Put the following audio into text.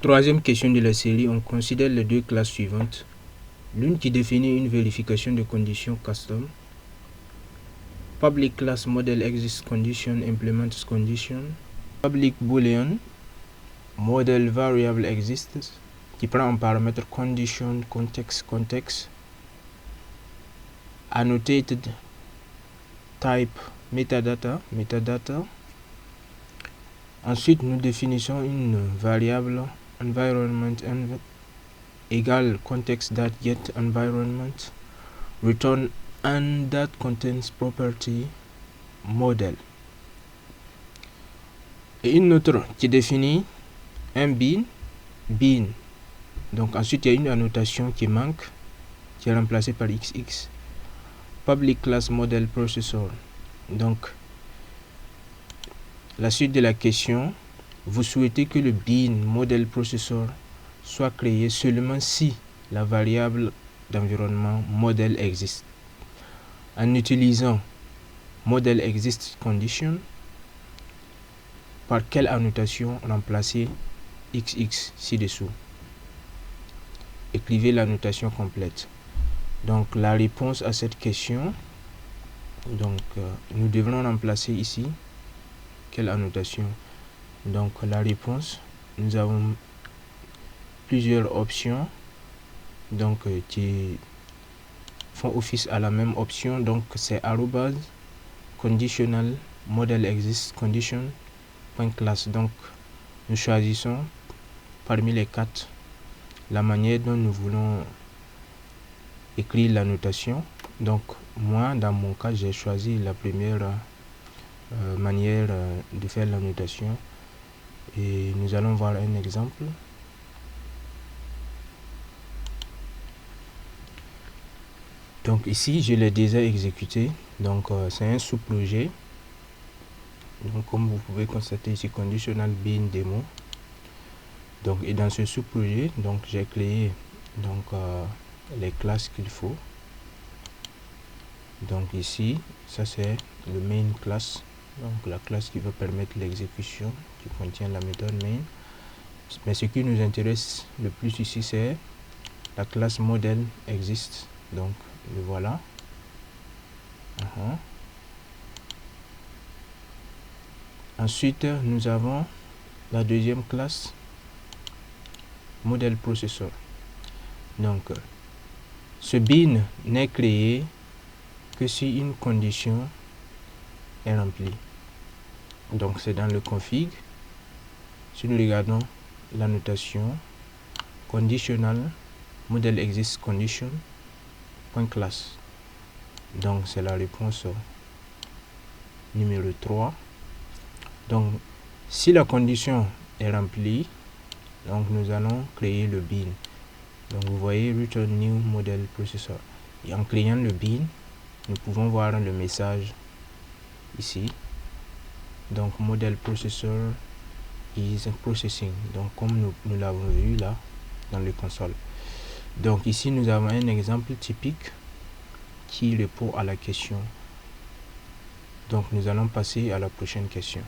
Troisième question de la série, on considère les deux classes suivantes. L'une qui définit une vérification de conditions custom. Public class model exists condition implements condition. Public boolean model variable exists qui prend en paramètre condition context. Annotated type metadata. Ensuite, nous définissons une variable environment égale context.get environment return and that contains property model. Et une autre qui définit un bean. Donc ensuite, il y a une annotation qui manque, qui est remplacée par XX. Public class model processor. Donc, la suite de la question, vous souhaitez que le bean model processor soit créé seulement si la variable d'environnement model existe. En utilisant model exist condition, par quelle annotation remplacer XX ci-dessous? Écrivez l'annotation complète. Donc la réponse à cette question, nous devrons remplacer ici quelle annotation? Donc la réponse, nous avons plusieurs options qui font office à la même option. Donc c'est arrobase conditional model exist condition point class. Donc nous choisissons parmi les quatre la manière dont nous voulons écrire la notation. Donc moi dans mon cas j'ai choisi la première manière de faire la notation et nous allons voir un exemple. Donc ici je l'ai déjà exécuté, donc c'est un sous-projet. Donc comme vous pouvez constater ici conditional bean demo. Donc et dans ce sous-projet, donc j'ai créé les classes qu'il faut. Donc ici ça c'est le main class, donc la classe qui va permettre l'exécution, qui contient la méthode main. Mais ce qui nous intéresse le plus ici c'est la classe model exist. Donc le voilà. Ensuite nous avons la deuxième classe model processor. Donc ce bean n'est créé que si une condition est remplie. Donc c'est dans le config. Si nous regardons la notation conditional model exist condition point class. Donc c'est la réponse numéro 3. Donc si la condition est remplie, donc nous allons créer le bean. Donc vous voyez return new model processor. Et en créant le bean, nous pouvons voir le message ici. Donc model processor is processing. Donc comme nous l'avons vu là dans le console. Donc ici nous avons un exemple typique qui répond à la question. Donc nous allons passer à la prochaine question.